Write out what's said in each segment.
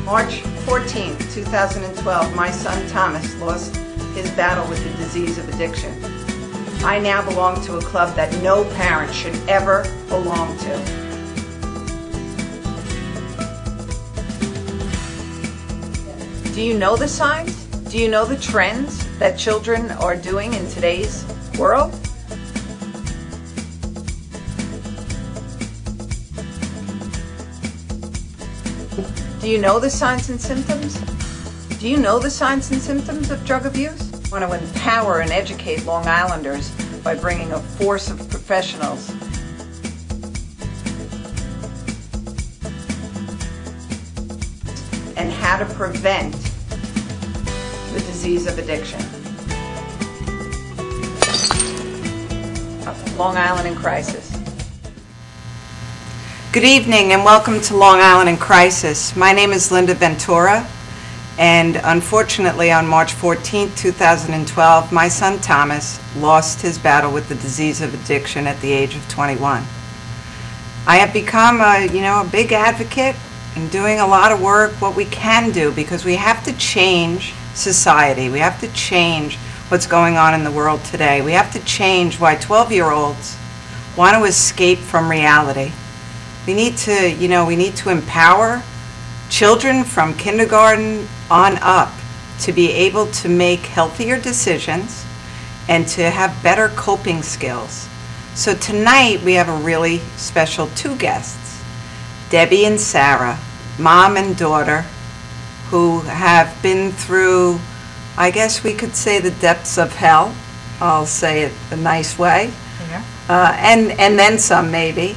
March 14, 2012, my son Thomas lost his battle with the disease of addiction. I now belong to a club that no parent should ever belong to. Do you know the signs? Do you know the trends that children are doing in today's world? Do you know the signs and symptoms? Do you know the signs and symptoms of drug abuse? I want to empower and educate Long Islanders by bringing a force of professionals and how to prevent the disease of addiction. Long Island in Crisis. Good evening and welcome to Long Island in Crisis. My name is Linda Ventura, and unfortunately on March 14, 2012, my son Thomas lost his battle with the disease of addiction at the age of 21. I have become a big advocate and doing a lot of work, what we can do, because we have to change society. We have to change what's going on in the world today. We have to change why 12-year-olds want to escape from reality. We need to empower children from kindergarten on up to be able to make healthier decisions and to have better coping skills. So tonight we have a really special two guests, Debbie and Sarah, mom and daughter, who have been through, I guess we could say, the depths of hell. I'll say it a nice way. Yeah. And then some maybe.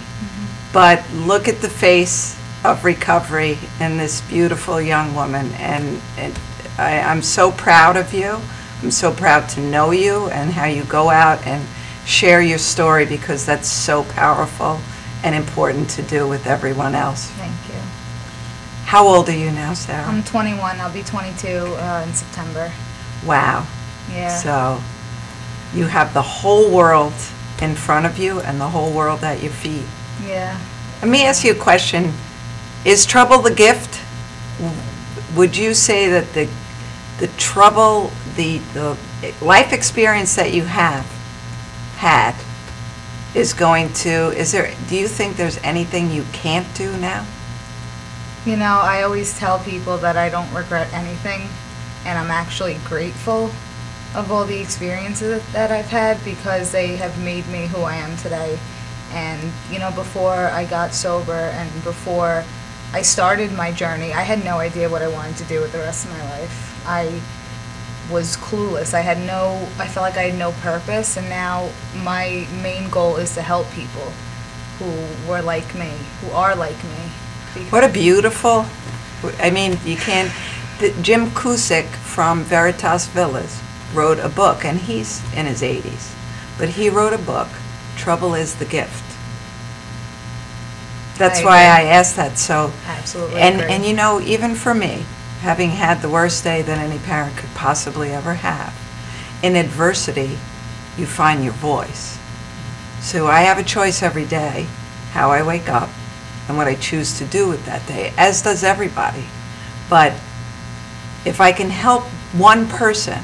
But look at the face of recovery in this beautiful young woman, and I'm so proud of you. I'm so proud to know you and how you go out and share your story, because that's so powerful and important to do with everyone else. Thank you. How old are you now, Sarah? I'm 21. I'll be 22 in September. Wow. Yeah. So you have the whole world in front of you and the whole world at your feet. Yeah. Let me ask you a question. Is trouble the gift? Would you say that the trouble, the life experience that you have had is going to, do you think there's anything you can't do now? You know, I always tell people that I don't regret anything, and I'm actually grateful of all the experiences that I've had, because they have made me who I am today. And, before I got sober and before I started my journey, I had no idea what I wanted to do with the rest of my life. I was clueless. I felt like I had no purpose, and now my main goal is to help people who were like me, who are like me. What a beautiful, you can't, Jim Cusick from Veritas Villas wrote a book, and he's in his 80s, but he wrote a book, Trouble is the Gift. That's why I asked that. So, absolutely. And even for me, having had the worst day that any parent could possibly ever have, in adversity, you find your voice. So I have a choice every day how I wake up and what I choose to do with that day, as does everybody. But if I can help one person,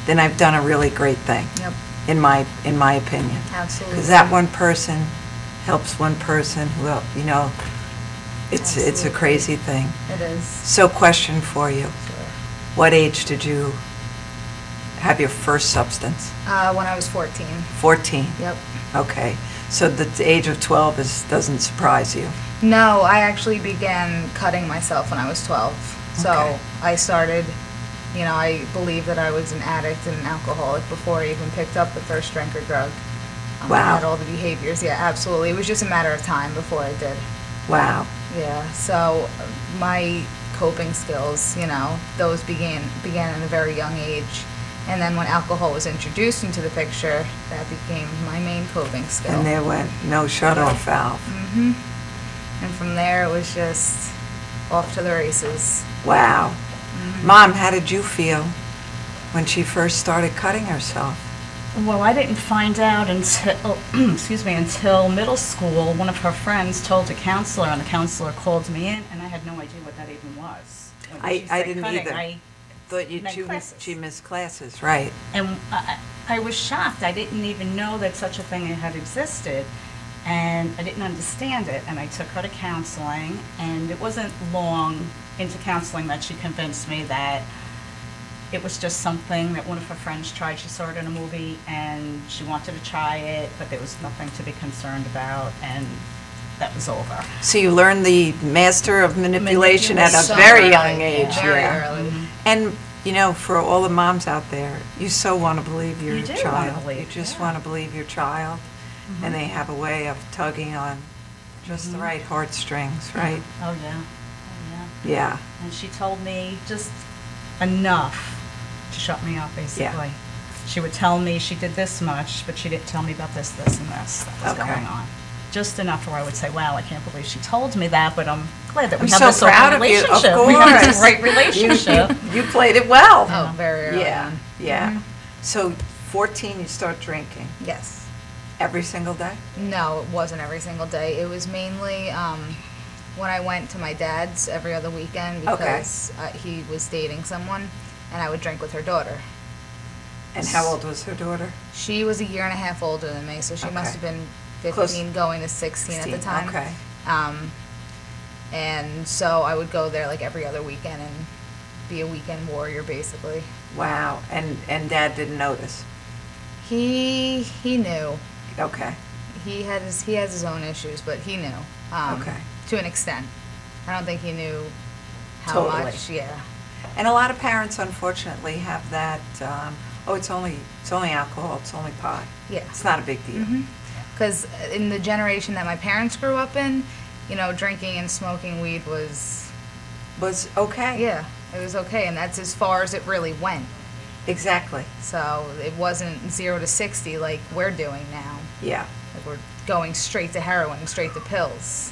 then I've done a really great thing. Yep. In my opinion. Absolutely. Because that one person helps one person who, it's a crazy thing. It is. So question for you. Sure. What age did you have your first substance? When I was 14. 14? Yep. Okay. So the age of 12 doesn't surprise you? No, I actually began cutting myself when I was 12. So okay. I started, I believed that I was an addict and an alcoholic before I even picked up the first drink or drug. Wow. I had all the behaviors. Yeah, absolutely. It was just a matter of time before I did. Wow. Yeah, so my coping skills, those began at a very young age. And then when alcohol was introduced into the picture, that became my main coping skill. And there went no shut-off valve. And from there, it was just off to the races. Wow. Mom, how did you feel when she first started cutting herself? Well, I didn't find out until, until middle school. One of her friends told a counselor, and the counselor called me in, and I had no idea what that even was. was. When I she said didn't cutting, either. I Thought meant classes. she missed classes, right? And I was shocked. I didn't even know that such a thing had existed, and I didn't understand it. And I took her to counseling, and it wasn't long into counseling that she convinced me that it was just something that one of her friends tried. She saw it in a movie, and she wanted to try it, but there was nothing to be concerned about, and that was over. So you learned the master of manipulation at a So very early, young age. Very yeah. early. And, for all the moms out there, you so want to believe your You do child. wanna believe, you just yeah. want to believe your child. And they have a way of tugging on just the right heartstrings, right? Oh, yeah. Oh, yeah. Yeah. And she told me just enough to shut me up, basically. She would tell me she did this much, but she didn't tell me about this, this, and this that was Okay. going on. Just enough where I would say, wow, I can't believe she told me that, but I'm glad that we I'm have so this proud open of you. Of relationship. We have this course. great relationship. You played it well. Oh, very early Yeah, on. yeah. So 14, you start drinking Yes. every single day? No, it wasn't every single day. It was mainly when I went to my dad's every other weekend Okay. because he was dating someone, and I would drink with her daughter. And how old was her daughter? She was a year and a half older than me, so she Okay. must have been 15 Close- going to 16 at the 16, time. okay. And so I would go there like every other weekend and be a weekend warrior, basically. Wow. And Dad didn't notice? He knew. Okay. He has his own issues, but he knew. Okay. To an extent. I don't think he knew how Totally. much. Yeah. And a lot of parents, unfortunately, have that, it's only alcohol, it's only pot. Yeah. It's not a big deal. Because in the generation that my parents grew up in, drinking and smoking weed was, Was okay. yeah, it was okay, and that's as far as it really went. Exactly. So it wasn't 0 to 60 like we're doing now. Yeah. Like we're going straight to heroin, straight to pills.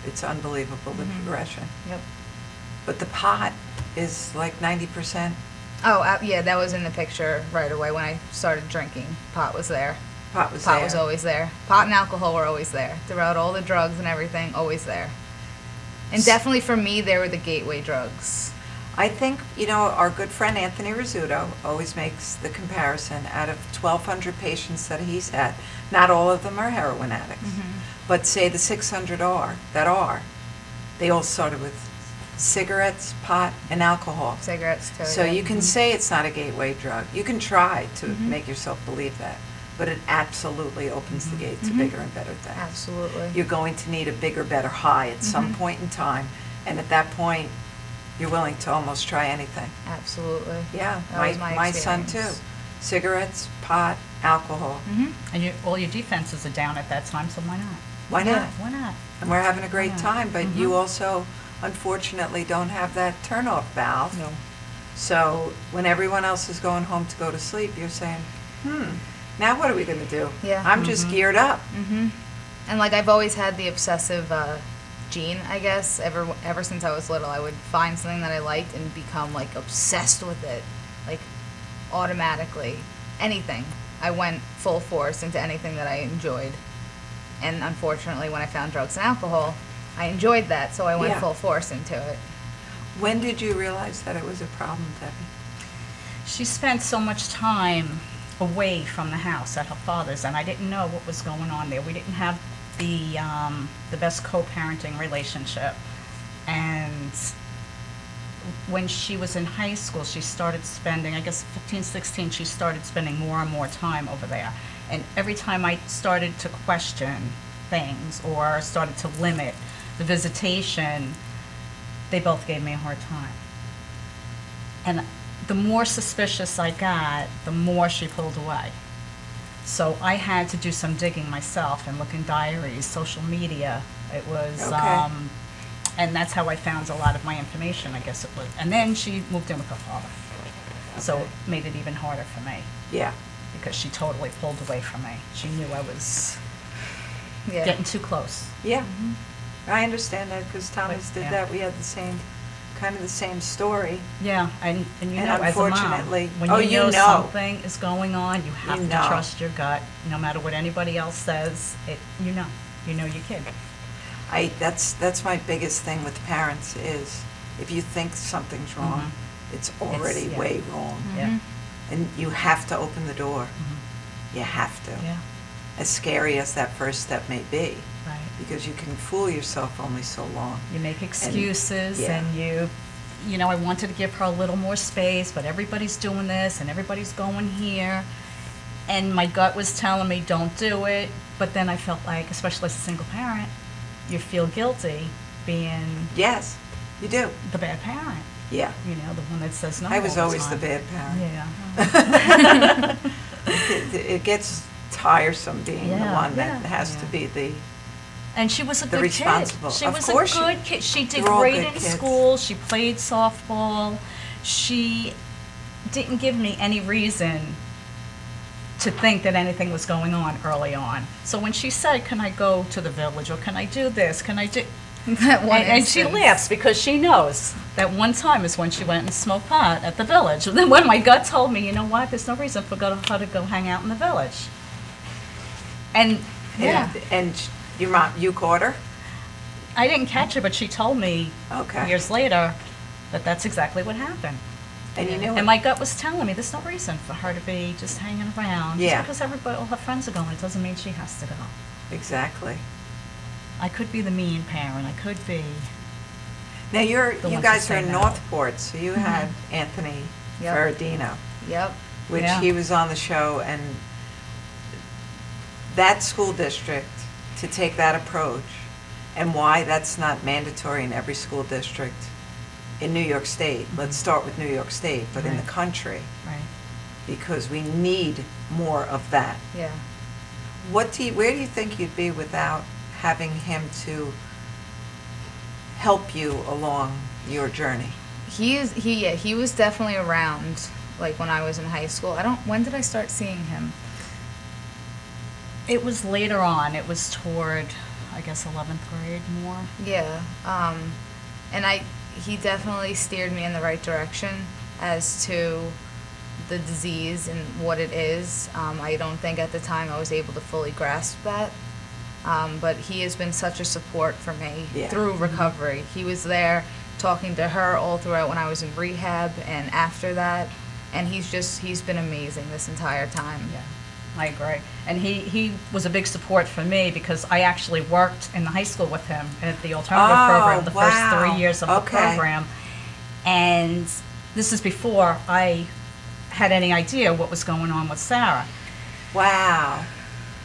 It's unbelievable, the progression. Yep. But the pot is like 90%. Oh, yeah, that was in the picture right away when I started drinking. Pot was there. Pot was Pot there. was always there. Pot and alcohol were always there. Throughout all the drugs and everything, always there. And definitely for me, they were the gateway drugs. I think, our good friend Anthony Rizzuto always makes the comparison. Out of 1,200 patients that he's had, not all of them are heroin addicts, but say the 600 they all started with cigarettes, pot, and alcohol. Cigarettes, too. So yeah. you can say it's not a gateway drug. You can try to make yourself believe that, but it absolutely opens the gate to bigger and better things. Absolutely. You're going to need a bigger, better high at some point in time, and at that point, you're willing to almost try anything. Absolutely. Yeah, That was my son too. experience. Cigarettes, pot, alcohol. And all your defenses are down at that time, so why not? Why Yeah. not? Why not? And we're having a great Yeah. time, but you also, unfortunately, don't have that turnoff valve. No. So when everyone else is going home to go to sleep, you're saying, now what are we going to do? Yeah. I'm just geared up. And like I've always had the obsessive gene, I guess. Ever since I was little, I would find something that I liked and become like obsessed with it, like automatically. Anything. I went full force into anything that I enjoyed. And unfortunately, when I found drugs and alcohol, I enjoyed that, so I went Yeah. full force into it. When did you realize that it was a problem, Debbie? She spent so much time away from the house at her father's, and I didn't know what was going on there. We didn't have the best co-parenting relationship. And when she was in high school, she started spending, I guess 15, 16, she started spending more and more time over there. And every time I started to question things or started to limit the visitation, they both gave me a hard time. And the more suspicious I got, the more she pulled away. So I had to do some digging myself and look in diaries, social media. It was, Okay. and that's how I found a lot of my information, I guess it was. And then she moved in with her father. So it made it even harder for me Yeah. because she totally pulled away from me. She knew I was Yeah. getting too close. Yeah. I understand that because Thomas did Yeah. that. We had kind of the same story. Yeah, and you And know, as a mom, unfortunately- when oh, you you know know. something is going on, you have You to know. trust your gut, no matter what anybody else says. You know your kid. That's my biggest thing with parents is if you think something's wrong, it's already yeah. way wrong. Yeah. And you have to open the door. You have to. Yeah. As scary as that first step may be. Right. Because you can fool yourself only so long. You make excuses yeah. and you know, I wanted to give her a little more space, but everybody's doing this and everybody's going here. And my gut was telling me, don't do it. But then I felt like, especially as a single parent, you feel guilty being Yes, you do. the bad parent. Yeah. You know, the one that says no I was all always the time. bad parent. Yeah. It gets tiresome being the Yeah, one that yeah. has to be the... And she was a The good responsible. kid. She Of was course a she- good kid. She did They're all great good in kids. school. She played softball. She didn't give me any reason to think that anything was going on early on. So when she said, can I go to the village, or can I do this, can I do... That one And she instance. laughs because she knows that one time is when she went and smoked pot at the village. And then when my gut told me, you know what, there's no reason for her to go hang out in the village. And, yeah, And your mom, you caught her? I didn't catch her, but she told me Okay. years later that that's exactly what happened. And you knew And it? my gut was telling me there's no reason for her to be just hanging around. Yeah. Just because everybody, all her friends are going, it doesn't mean she has to go. Exactly. I could be the mean parent. I could be. Now, The you one to guys say are in no. Northport, so you had Anthony Yep. Ferradino, Yep. which Yeah. he was on the show, and that school district, to take that approach, and why that's not mandatory in every school district in New York State. Let's start with New York State, but in the Right. country, Right. because we need more of that. Yeah. Where do you think you'd be without having him to help you along your journey? He was definitely around, like when I was in high school. When did I start seeing him? It was later on. It was toward, I guess, 11th grade more. Yeah. And he definitely steered me in the right direction as to the disease and what it is. I don't think at the time I was able to fully grasp that. But he has been such a support for me Yeah. through recovery. He was there talking to her all throughout when I was in rehab and after that. And he's been amazing this entire time. Yeah, I agree. And he was a big support for me because I actually worked in the high school with him at the alternative program the wow. first 3 years of the Okay. program. And this is before I had any idea what was going on with Sarah. Wow.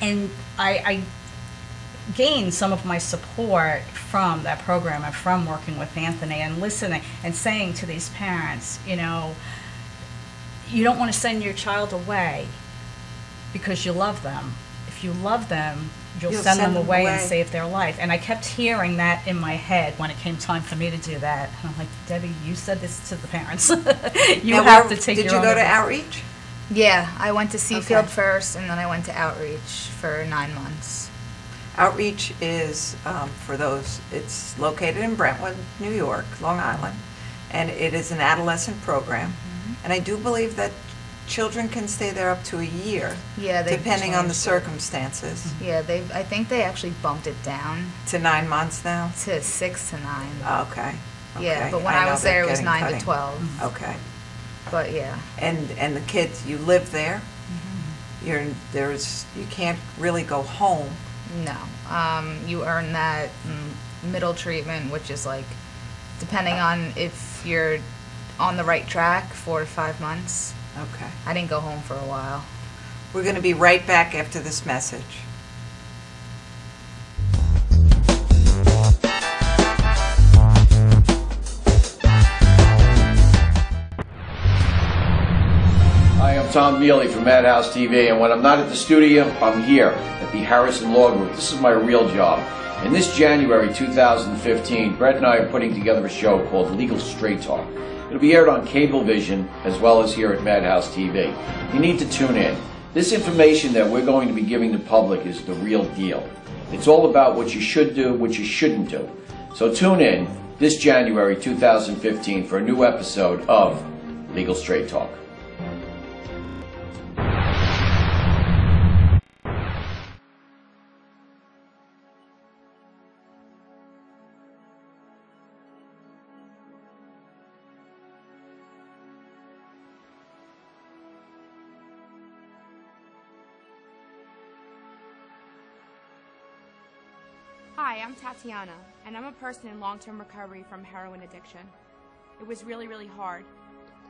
And I gained some of my support from that program and from working with Anthony and listening and saying to these parents, you know, you don't want to send your child away because you love them. If you love them, you'll send them away and save their life. And I kept hearing that in my head when it came time for me to do that. And I'm like, Debbie, you said this to the parents. You Now, have to take your Did you own go to advice. outreach? Yeah, I went to Seafield Okay. first, and then I went to outreach for 9 months. Outreach is, for those, it's located in Brentwood, New York, Long Island, and it is an adolescent program. And I do believe that children can stay there up to a year, Yeah, they depending on the changed it. circumstances. Yeah, I think they actually bumped it down To 9 months now? to 6 to 9. Okay. Yeah, Okay. but when I I know was they're there, it was getting 9 cutting. to 12. Okay. But yeah, And the kids, you live there? You can't really go home. no. You earn that middle treatment, which is like, depending on if you're on the right track, 4 to 5 months. Okay. I didn't go home for a while. We're going to be right back after this message. Hi, I'm Tom Mealy from Madhousetv, and when I'm not at the studio, I'm here at the Harrison Law Group. This is my real job. And this January 2015, Brett and I are putting together a show called Legal Straight Talk. It'll be aired on Cablevision as well as here at Madhousetv. You need to tune in. This information that we're going to be giving the public is the real deal. It's all about what you should do, what you shouldn't do. So tune in this January 2015 for a new episode of Legal Straight Talk. Hi, I'm Tatiana, and I'm a person in long-term recovery from heroin addiction. It was really, really hard,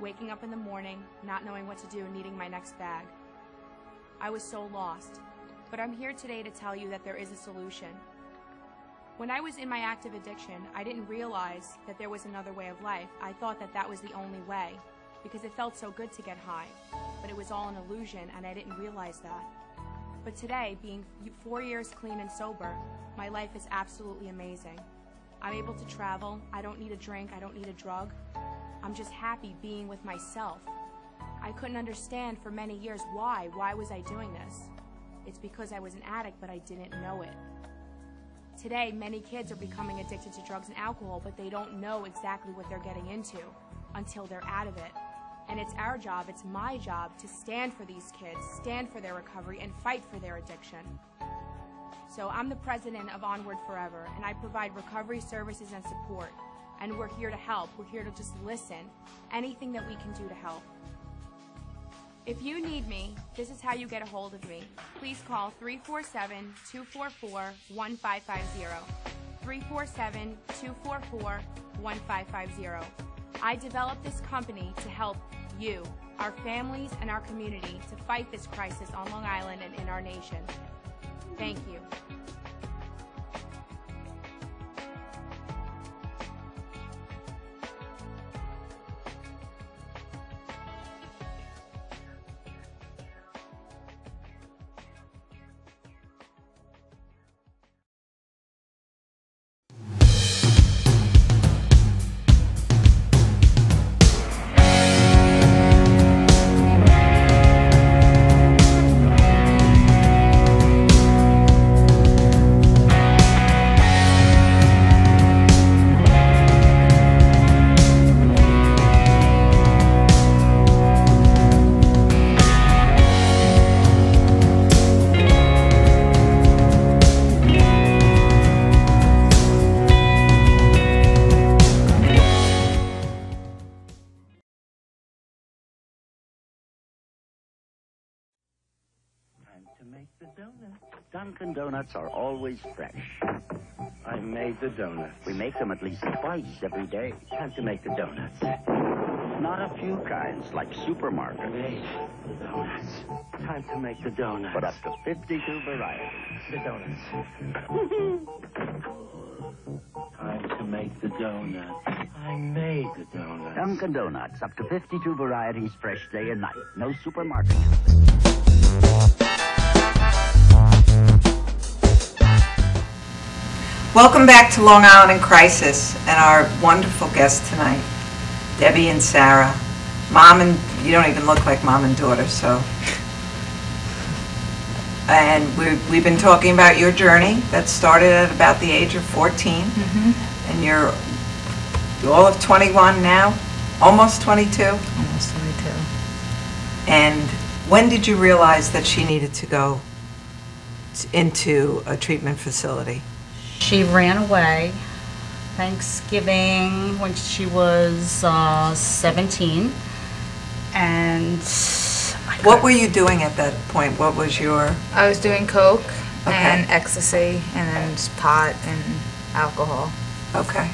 waking up in the morning, not knowing what to do, needing my next bag. I was so lost, but I'm here today to tell you that there is a solution. When I was in my active addiction, I didn't realize that there was another way of life. I thought that that was the only way, because it felt so good to get high, but it was all an illusion, and I didn't realize that. But today, being 4 years clean and sober, my life is absolutely amazing. I'm able to travel, I don't need a drink, I don't need a drug. I'm just happy being with myself. I couldn't understand for many years why was I doing this? It's because I was an addict, but I didn't know it. Today, many kids are becoming addicted to drugs and alcohol, but they don't know exactly what they're getting into until they're out of it. And it's our job, it's my job, to stand for these kids, stand for their recovery, and fight for their addiction. So I'm the president of Onward Forever, and I provide recovery services and support. And we're here to help. We're here to just listen. Anything that we can do to help. If you need me, this is how you get a hold of me. Please call 347-244-1550. 347-244-1550. I developed this company to help you, our families, and our community to fight this crisis on Long Island and in our nation. Thank you. To make the donuts. Dunkin' Donuts are always fresh. I made the donuts. We make them at least twice every day. Time to make the donuts. Not a few kinds, like supermarket. I made the donuts. Time to make the donuts. But up to 52 varieties. The donuts. Time to make the donuts. I made the donuts. Dunkin' Donuts, up to 52 varieties, fresh day and night. No supermarket. Welcome back to Long Island in Crisis and our wonderful guests tonight, Debbie and Sarah. Mom and, you don't even look like mom and daughter, so. And we've been talking about your journey that started at about the age of 14. Mm-hmm. And you're all of 21 now, almost 22? Almost 22. And when did you realize that she needed to go into a treatment facility? She ran away Thanksgiving when she was 17, and what were you doing at that point? What was your... I was doing coke and ecstasy and then just pot and alcohol. Okay.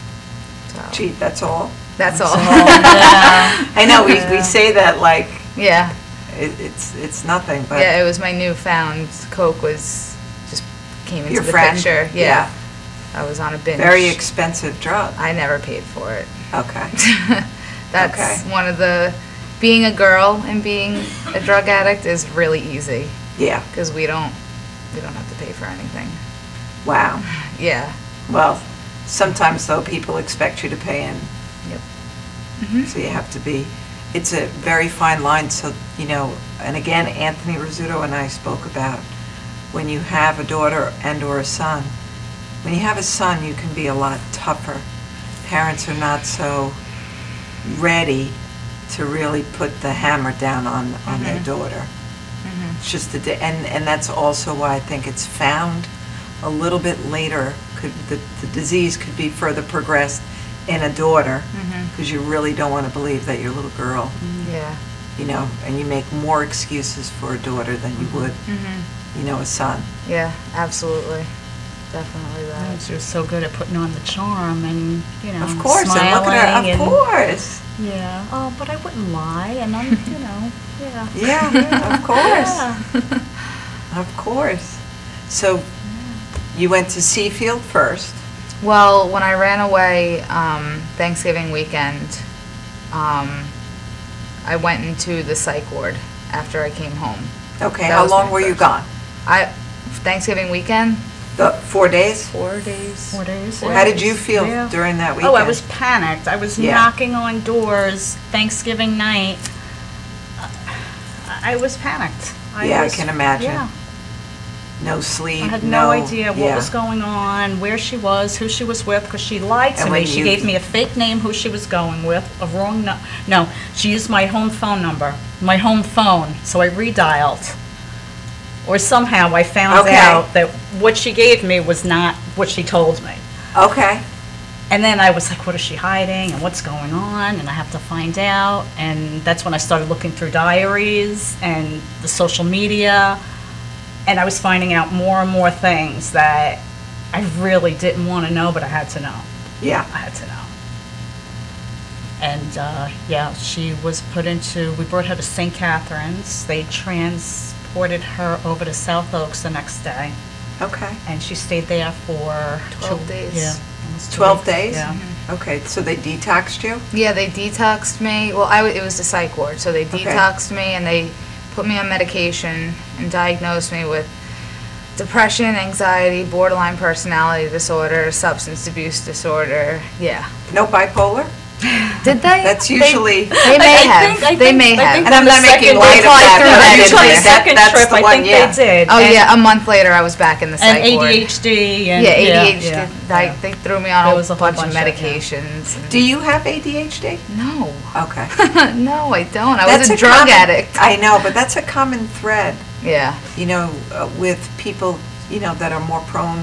So. Gee, that's all? That's all. Yeah. I know, we say that like... Yeah. It's nothing, but... Yeah, it was my newfound coke was just came into your the friend. picture. Yeah. I was on a binge. Very expensive drug. I never paid for it. Okay. That's one of the... Being a girl and being a drug addict is really easy. Yeah. Because we don't have to pay for anything. Wow. Yeah. Well, sometimes though people expect you to pay in. Yep. Mm-hmm. So you have to be... It's a very fine line. So, you know, and again, Anthony Rizzuto and I spoke about when you have a daughter and or a son. When you have a son, you can be a lot tougher. Parents are not so ready to really put the hammer down on their daughter. Mm-hmm. It's just and that's also why I think it's found a little bit later. The disease could be further progressed in a daughter because you really don't want to believe that your little girl. Yeah. You know, and you make more excuses for a daughter than you would, you know, a son. Yeah, absolutely. definitely that. And she was so good at putting on the charm and, you know, Of course, and smiling. look at her. Of and- course. Yeah. Oh, but I wouldn't lie, and I'm, you know, yeah. Yeah, of course. Yeah. Of course. So you went to Seafield first. Well, when I ran away Thanksgiving weekend, I went into the psych ward after I came home. Okay, That how was long my were you first. gone? Thanksgiving weekend, The 4 days? 4 days. 4 days. How did you feel Yeah. during that weekend? Oh, I was panicked. I was Yeah. knocking on doors Thanksgiving night. I was panicked. Yeah, I was- can imagine. Yeah. No sleep, I had no idea what yeah. was going on, where she was, who she was with, because she lied to And me. when She you- gave me a fake name, who she was going with, a wrong no, she used my home phone number, my home phone, so I redialed. Or somehow I found Okay. out that what she gave me was not what she told me. Okay. And then I was like, what is she hiding and what's going on? And I have to find out. And that's when I started looking through diaries and the social media. And I was finding out more and more things that I really didn't want to know, but I had to know. Yeah. I had to know. And yeah, she was put into, we brought her to St. Catherine's. They transported her over to South Oaks the next day. Okay. And she stayed there for 12 days. Yeah. almost 2 12 weeks. days? Yeah. Okay, so they detoxed you? Yeah, they detoxed me. Well, it was the psych ward, so they Okay. detoxed me and they put me on medication and diagnosed me with depression, anxiety, borderline personality disorder, substance abuse disorder. Yeah. No bipolar? Did they? That's usually- They may have. They may have. And I'm not making second- light of they probably that, threw but that I in did there. think that- Second that's trip, the I one, think yeah. they did. Oh And- yeah, a month later I was back in the psych And ward. ADHD and Yeah, ADHD. yeah. They threw me on There a was a whole bunch of bunch of- yeah. medications. and- Do you have ADHD? No. Okay. No, I don't. I That's was a drug common- addict. I know, but that's a common thread, Yeah. you know, with people, you know, that are more prone,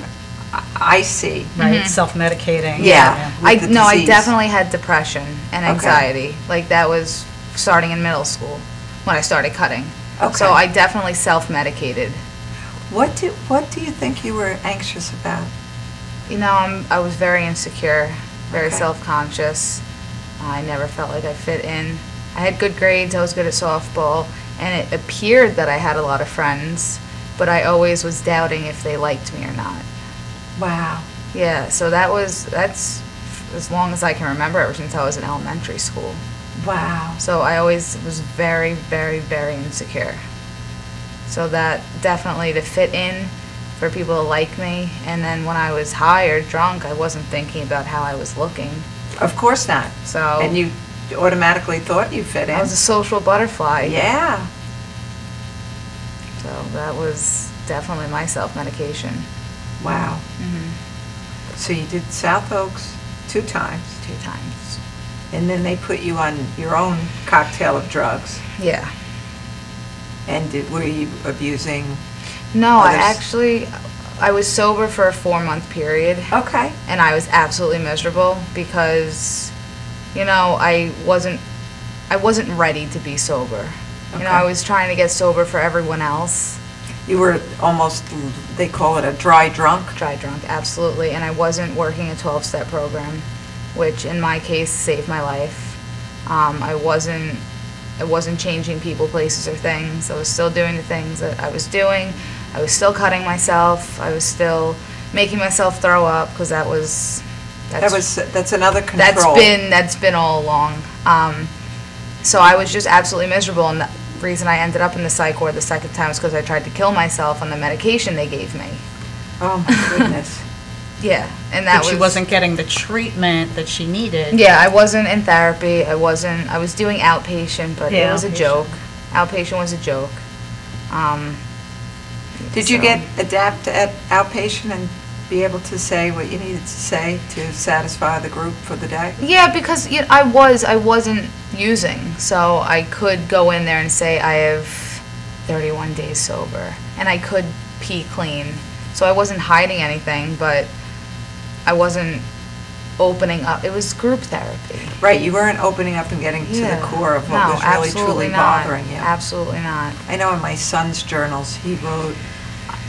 I see. Right, self-medicating. Yeah. I with the no, I disease. definitely had depression and Okay. anxiety. Like that was starting in middle school when I started cutting. Okay. So I definitely self-medicated. What do you think you were anxious about? You know, I was very insecure, very Okay. self-conscious. I never felt like I fit in. I had good grades. I was good at softball, and it appeared that I had a lot of friends, but I always was doubting if they liked me or not. Wow. Yeah, so that's as long as I can remember, ever since I was in elementary school. Wow. So I always was very, very, very insecure. So that definitely to fit in, for people to like me, and then when I was high or drunk, I wasn't thinking about how I was looking. Of course not. So And you automatically thought you fit in. I was a social butterfly. Yeah. So that was definitely my self-medication. Wow. Mm-hmm. So you did South Oaks 2 times, 2 times. and then they put you on your own cocktail of drugs. Yeah. And were you abusing? No, Others? I was sober for a 4-month period. Okay. And I was absolutely miserable because, you know, I wasn't ready to be sober. You know, Okay. I was trying to get sober for everyone else. You were almost, they call it a dry drunk. Dry drunk, absolutely. And I wasn't working a 12-step program, which in my case saved my life. I wasn't changing people, places, or things. I was still doing the things that I was doing. I was still cutting myself. I was still making myself throw up because That's another control. that's been all along. So I was just absolutely miserable, and the reason I ended up in the psych ward the second time was because I tried to kill myself on the medication they gave me. Oh my goodness. Yeah, and that But she was wasn't getting the treatment that she needed. Yeah, I wasn't in therapy. I was doing outpatient, but it Yeah, was a outpatient. joke. Outpatient was a joke. Did you So- get adapt at outpatient and be able to say what you needed to say to satisfy the group for the day? Yeah, because I wasn't using, so I could go in there and say I have 31 days sober, and I could pee clean. So I wasn't hiding anything, but I wasn't opening up. It was group therapy. Right, you weren't opening up and getting to the core of what No, was really absolutely truly not. bothering you. Absolutely not. I know in my son's journals he wrote,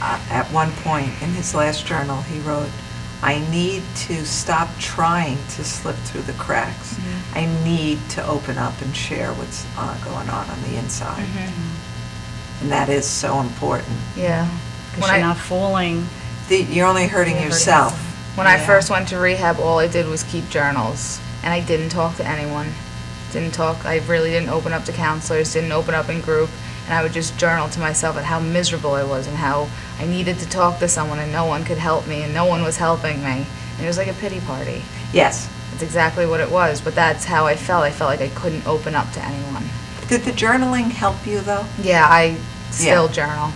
at one point in his last journal, he wrote, I need to stop trying to slip through the cracks. Mm-hmm. I need to open up and share what's going on the inside. Mm-hmm. And that is so important. Yeah. Because you're not fooling. You're only hurting yourself. When I first went to rehab, all I did was keep journals, and I didn't talk to anyone. I really didn't open up to counselors, didn't open up in group, and I would just journal to myself at how miserable I was and how I needed to talk to someone and no one could help me and no one was helping me. And it was like a pity party. Yes. That's exactly what it was, but that's how I felt. I felt like I couldn't open up to anyone. Did the journaling help you, though? Yeah, I still journal.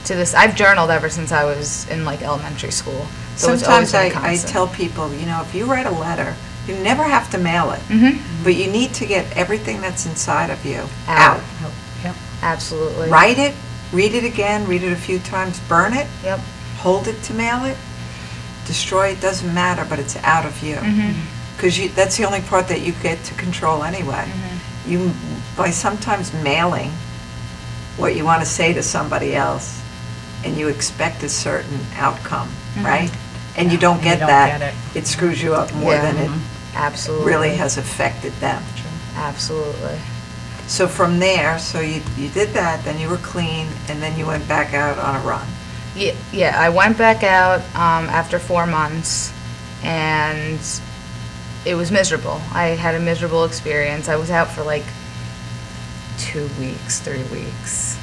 To this, I've journaled ever since I was in like elementary school. So sometimes I tell people, you know, if you write a letter, you never have to mail it, but you need to get everything that's inside of you out. Yep. Absolutely. Write it, read it again, read it a few times, burn it, Yep. hold it to mail it, destroy it, doesn't matter, but it's out of you. Because that's the only part that you get to control anyway. You, by sometimes mailing what you want to say to somebody else, and you expect a certain outcome, right? And you don't get that, it screws you up more than it Absolutely. really has affected them. Absolutely. So from there, so you did that, then you were clean, and then you went back out on a run. Yeah, I went back out after 4 months, and it was miserable. I had a miserable experience. I was out for like 2 weeks, 3 weeks.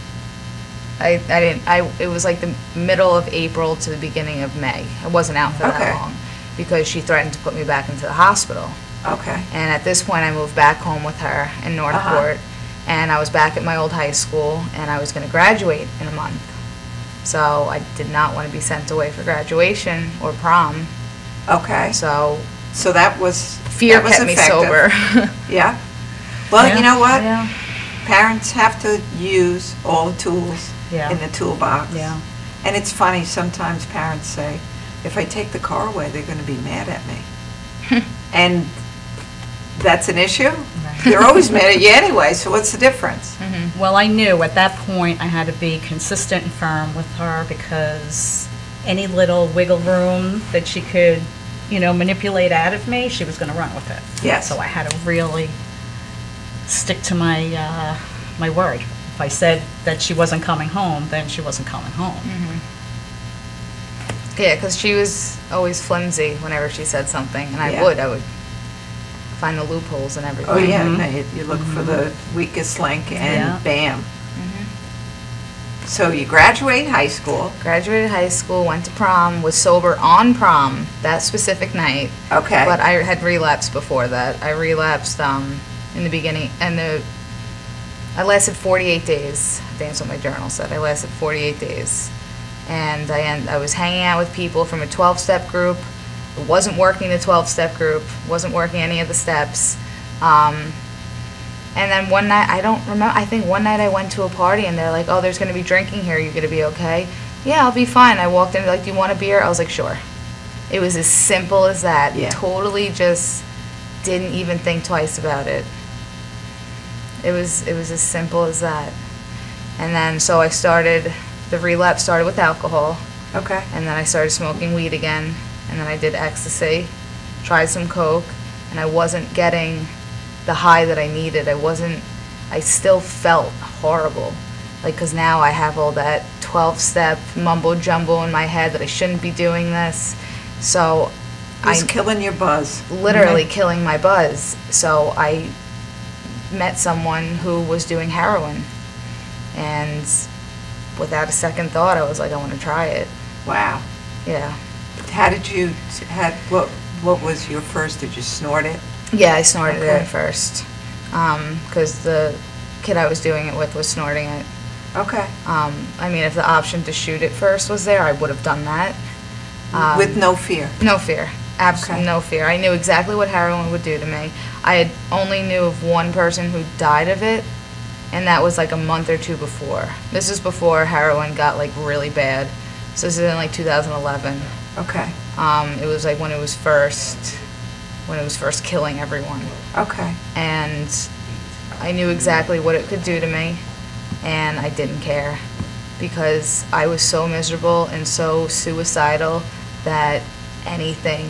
It was like the middle of April to the beginning of May. I wasn't out for that long because she threatened to put me back into the hospital. Okay. And at this point I moved back home with her in Northport, and I was back at my old high school, and I was going to graduate in a month. So I did not want to be sent away for graduation or prom. Okay. So that was fear kept me sober. Yeah. Well, you know what? Yeah. Parents have to use all the tools Yeah. in the toolbox. Yeah. And it's funny, sometimes parents say, if I take the car away, they're going to be mad at me. And that's an issue. They're always mad at you anyway, so what's the difference? Well, I knew at that point I had to be consistent and firm with her, because any little wiggle room that she could, you know, manipulate out of me, she was going to run with it. Yes. So I had to really stick to my my word. If I said that she wasn't coming home, then she wasn't coming home. Yeah, because she was always flimsy whenever she said something, and I would find the loopholes and everything. Oh yeah, no, you look for the weakest link and bam. So you graduate high school. Graduated high school, went to prom, was sober on prom that specific night. Okay. But I had relapsed before that. I relapsed in the beginning, and I lasted 48 days. I think that's what my journal said. I lasted 48 days. And I was hanging out with people from a 12-step group. It wasn't working the 12-step group, wasn't working any of the steps. And then one night, I don't remember, I think one night I went to a party and they're like, oh, there's going to be drinking here, you going to be okay? Yeah, I'll be fine. I walked in, like, do you want a beer? I was like, sure. It was as simple as that. Yeah. Totally just didn't even think twice about it. It was as simple as that. And then, so the relapse started with alcohol. Okay. And then I started smoking weed again. And then I did ecstasy, tried some coke, and I wasn't getting the high that I needed. I still felt horrible. Like, because now I have all that 12-step mumbo jumbo in my head that I shouldn't be doing this. So It's killing your buzz. Literally killing my buzz. So I met someone who was doing heroin. And without a second thought, I was like, I want to try it. Wow. Yeah. How did you, what was your first, did you snort it? Yeah, I snorted it at first. Because the kid I was doing it with was snorting it. Okay. I mean, if the option to shoot it first was there, I would have done that. With no fear? No fear. Absolutely no fear. I knew exactly what heroin would do to me. I had only knew of one person who died of it, and that was like a month or two before. This is before heroin got like really bad. So this is in like 2011. Okay. It was like when it was first killing everyone. Okay. And I knew exactly what it could do to me, and I didn't care. because I was so miserable and so suicidal that anything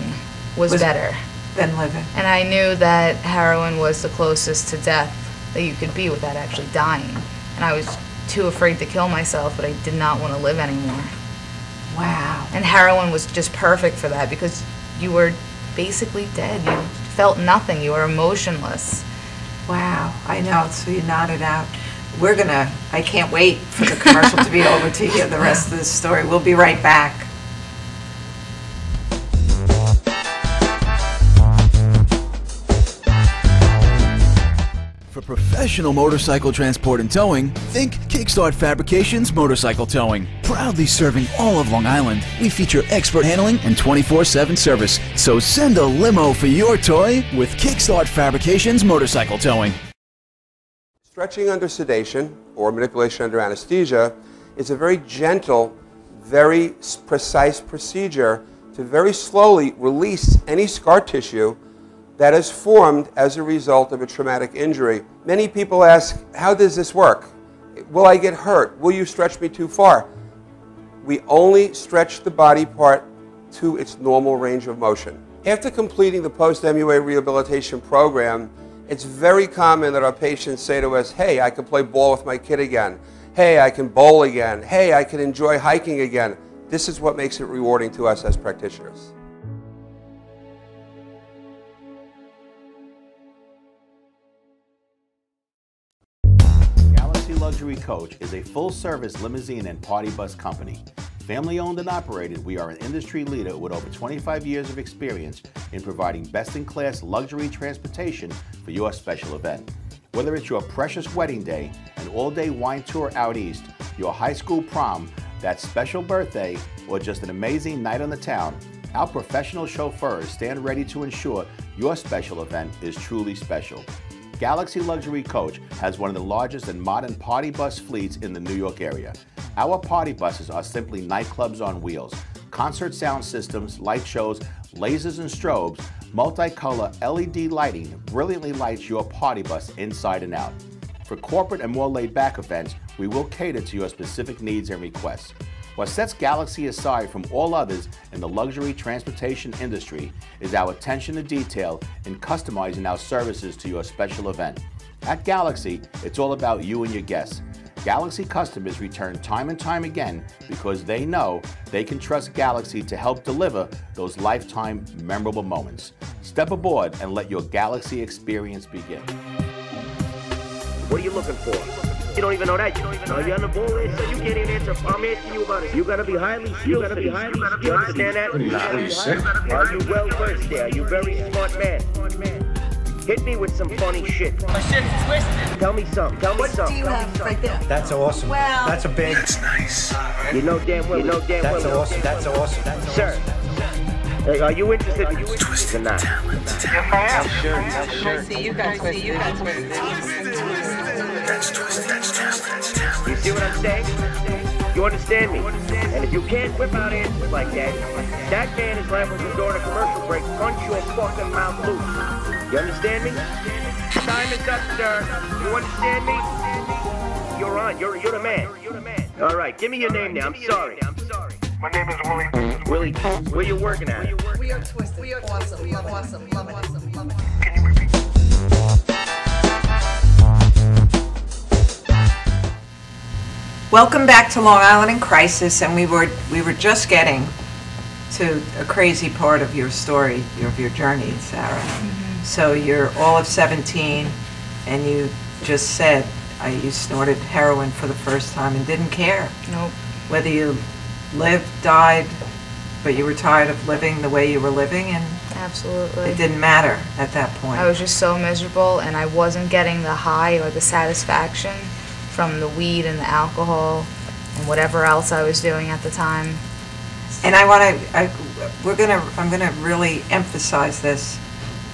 was better than living. And I knew that heroin was the closest to death that you could be without actually dying. And I was too afraid to kill myself, but I did not want to live anymore. Wow. And heroin was just perfect for that because you were basically dead. You felt nothing. You were emotionless. Wow, I know. So you nodded out. I can't wait for the commercial to be over to hear the rest of this story. We'll be right back. For professional motorcycle transport and towing, think Kickstart Fabrications Motorcycle Towing. Proudly serving all of Long Island, we feature expert handling and 24/7 service. So send a limo for your toy with Kickstart Fabrications Motorcycle Towing. Stretching under sedation or manipulation under anesthesia is a very gentle, very precise procedure to very slowly release any scar tissue that is formed as a result of a traumatic injury. Many people ask, how does this work? Will I get hurt? Will you stretch me too far? We only stretch the body part to its normal range of motion. After completing the post-MUA rehabilitation program, it's very common that our patients say to us, hey, I can play ball with my kid again. Hey, I can bowl again. Hey, I can enjoy hiking again. This is what makes it rewarding to us as practitioners. Luxury Coach is a full-service limousine and party bus company. Family-owned and operated, we are an industry leader with over 25 years of experience in providing best-in-class luxury transportation for your special event. Whether it's your precious wedding day, an all-day wine tour out east, your high school prom, that special birthday, or just an amazing night on the town, our professional chauffeurs stand ready to ensure your special event is truly special. Galaxy Luxury Coach has one of the largest and modern party bus fleets in the New York area. Our party buses are simply nightclubs on wheels. Concert sound systems, light shows, lasers and strobes, multicolor LED lighting brilliantly lights your party bus inside and out. For corporate and more laid-back events, we will cater to your specific needs and requests. What sets Galaxy aside from all others in the luxury transportation industry is our attention to detail in customizing our services to your special event. At Galaxy, it's all about you and your guests. Galaxy customers return time and time again because they know they can trust Galaxy to help deliver those lifetime memorable moments. Step aboard and let your Galaxy experience begin. What are you looking for? You don't even know that. You're on the ball list, so you can't even answer. I'm asking you about it. You gotta be highly skilled. You gotta be highly skilled. You understand that? Are you well versed there? Are you very smart man? Hit me with some funny shit. My shit's twisted. Tell me something. What do you have right there? That's awesome. Well, that's a big. That's nice. You know damn well. That's awesome. That's awesome. Sir, hey, are you interested in twisted talent? Yes, I am. Sure. See you guys. That's talent. You see what I'm saying? You understand me? And if you can't whip out answers like that, that man is liable to during a commercial break punch your fucking mouth loose. You understand me? Time is up, sir. You understand me? You're on. You're the man. All right, give me your name now. I'm sorry. My name is Willie. Willie, where you working at? We are twisted. We are awesome. Love it. Can you repeat? Welcome back to Long Island in Crisis, and we were just getting to a crazy part of your story, of your journey, Sarah. Mm-hmm. So you're all of 17, and you just said you snorted heroin for the first time and didn't care. Nope. Whether you lived, died, but you were tired of living the way you were living, and absolutely, it didn't matter at that point. I was just so miserable, and I wasn't getting the high or the satisfaction from the weed and the alcohol and whatever else I was doing at the time. And I'm gonna really emphasize this.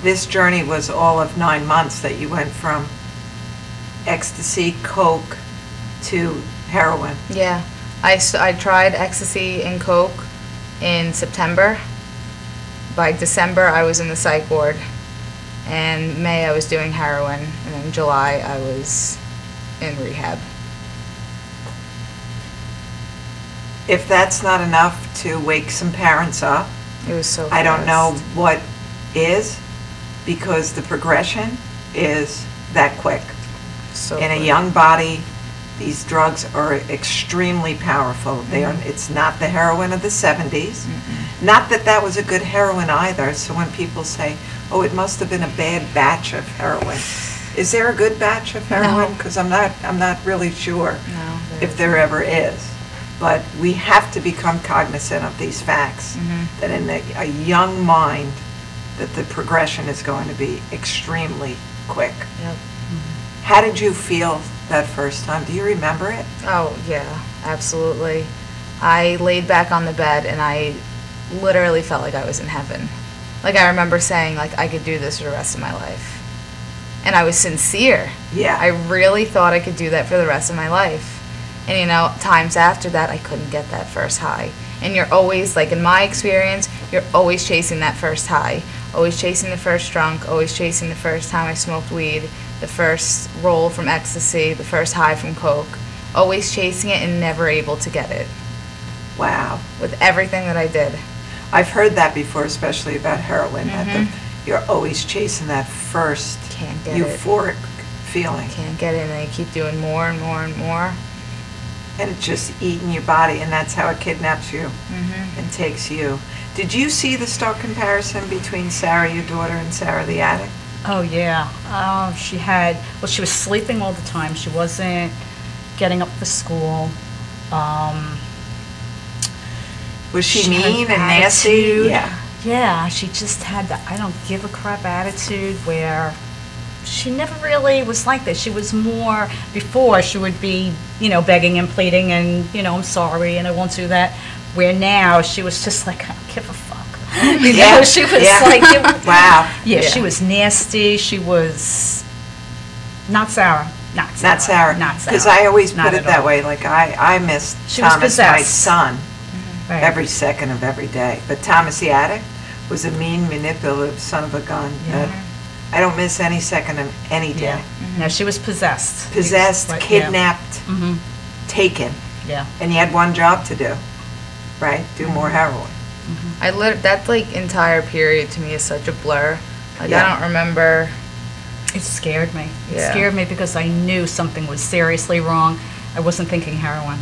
This journey was all of 9 months that you went from ecstasy, coke, to heroin. Yeah, I tried ecstasy and coke in September. By December, I was in the psych ward, and May I was doing heroin, and in July I was in rehab. if that's not enough to wake some parents up, It was so I don't know fast. what is, because the progression is that quick. So In a quick. young body, these drugs are extremely powerful. It's not the heroin of the 70s. Not that that was a good heroin either. So when people say, oh, it must have been a bad batch of heroin. Is there a good batch of heroin? Because I'm not really sure No, if there ever is. But we have to become cognizant of these facts, that in a young mind, that the progression is going to be extremely quick. Yep. How did you feel that first time? Do you remember it? Oh, yeah, absolutely. I laid back on the bed and I literally felt like I was in heaven. Like, I remember saying, like, I could do this for the rest of my life. And I was sincere. Yeah. I really thought I could do that for the rest of my life. And, you know, times after that, I couldn't get that first high. And you're always, like, in my experience, you're always chasing that first high. Always chasing the first drunk, always chasing the first time I smoked weed, the first roll from ecstasy, the first high from coke. Always chasing it and never able to get it. Wow. With everything that I did. I've heard that before, especially about heroin, that you're always chasing that first Can't get it. euphoric feeling. Can't get it, and then you keep doing more and more and more. And it's just eating your body, and that's how it kidnaps you and takes you. Did you see the stark comparison between Sarah, your daughter, and Sarah the addict? Oh, yeah. She was sleeping all the time. She wasn't getting up for school. Was she She had mean and nasty? attitude. Yeah. Yeah, she just had the I don't give a crap attitude where she never really was like this. She was more, before she would be, you know, begging and pleading and, you know, I'm sorry and I won't do that. Where now she was just like, I don't give a fuck. You know, she was like, wow. Yeah, she was nasty. She was not Sarah. Not Sarah. Not Sarah. Not Sarah. Because I always Not put it at that all. way. Like, I missed She was Thomas, my possessed. son, Right. every second of every day. But Thomas the addict was a mean, manipulative son of a gun. Yeah. That I don't miss any second of any day. Yeah. No, she was possessed. Possessed, Like, yeah. kidnapped, taken. Yeah. And you had one job to do, right? Do more heroin. That, like, entire period to me is such a blur. Like, Yeah. I don't remember. It scared me. It Yeah. scared me because I knew something was seriously wrong. I wasn't thinking heroin.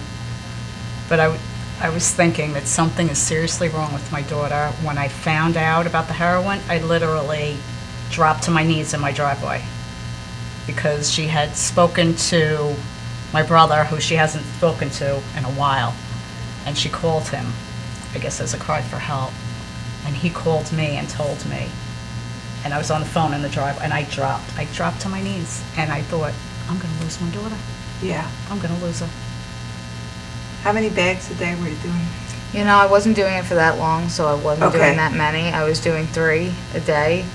But I was thinking that something is seriously wrong with my daughter. When I found out about the heroin, I literally dropped to my knees in my driveway because she had spoken to my brother, who she hasn't spoken to in a while, and she called him, I guess as a cry for help, and he called me and told me, and I was on the phone in the driveway, and I dropped to my knees, and I thought, I'm going to lose my daughter. Yeah. I'm going to lose her. How many bags a day were you doing? You know, I wasn't doing it for that long, so I wasn't Okay. doing that many. I was doing 3 a day.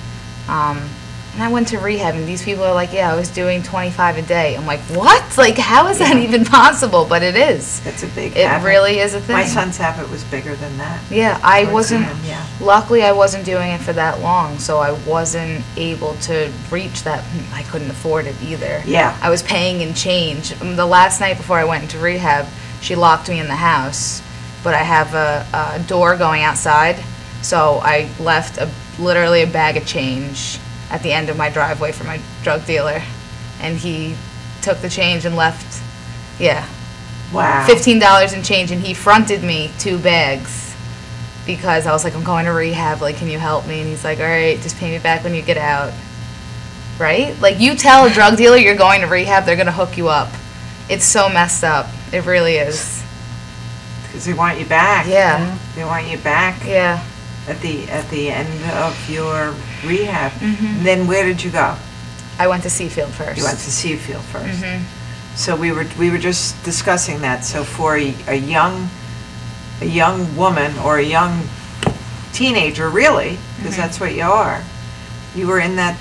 And I went to rehab, and these people are like, yeah, I was doing 25 a day. I'm like, what? Like, how is that even possible? But it is. It's a big It habit. really is a thing. My son's habit was bigger than that. Yeah, I Towards wasn't, the end, yeah. luckily I wasn't doing it for that long, so I wasn't able to reach that. I couldn't afford it either. Yeah. I was paying in change. The last night before I went into rehab, she locked me in the house, but I have a door going outside, so I left literally a bag of change at the end of my driveway for my drug dealer, and he took the change and left, Wow. $15 in change, and he fronted me 2 bags because I was like, I'm going to rehab, like, can you help me? And he's like, all right, just pay me back when you get out. Right? Like, you tell a drug dealer you're going to rehab, they're going to hook you up. It's so messed up. It really is. Because they want you back. Yeah. They want you back Yeah. at the end of your rehab. And then where did you go? I went to Seafield first. You went to Seafield first. So we were just discussing that. So for a young woman or a young teenager, really, because that's what you are, you were in that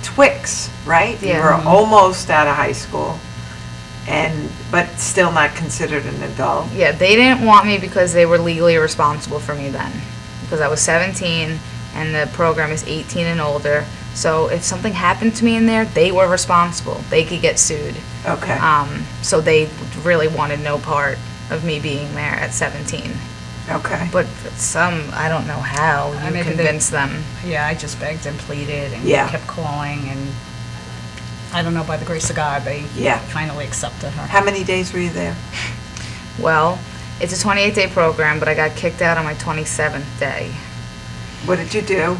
Twix, right? Yeah. You were almost out of high school, but still not considered an adult. Yeah, they didn't want me because they were legally responsible for me then. Because I was 17 and the program is 18 and older. So if something happened to me in there, they were responsible. They could get sued. Okay. So they really wanted no part of me being there at 17. Okay. But some, I don't know how you maybe convinced them. Yeah, I just begged and pleaded and Yeah. kept calling, and I don't know, by the grace of God, they finally accepted her. How many days were you there? Well, it's a 28-day program, but I got kicked out on my 27th day. What did you do?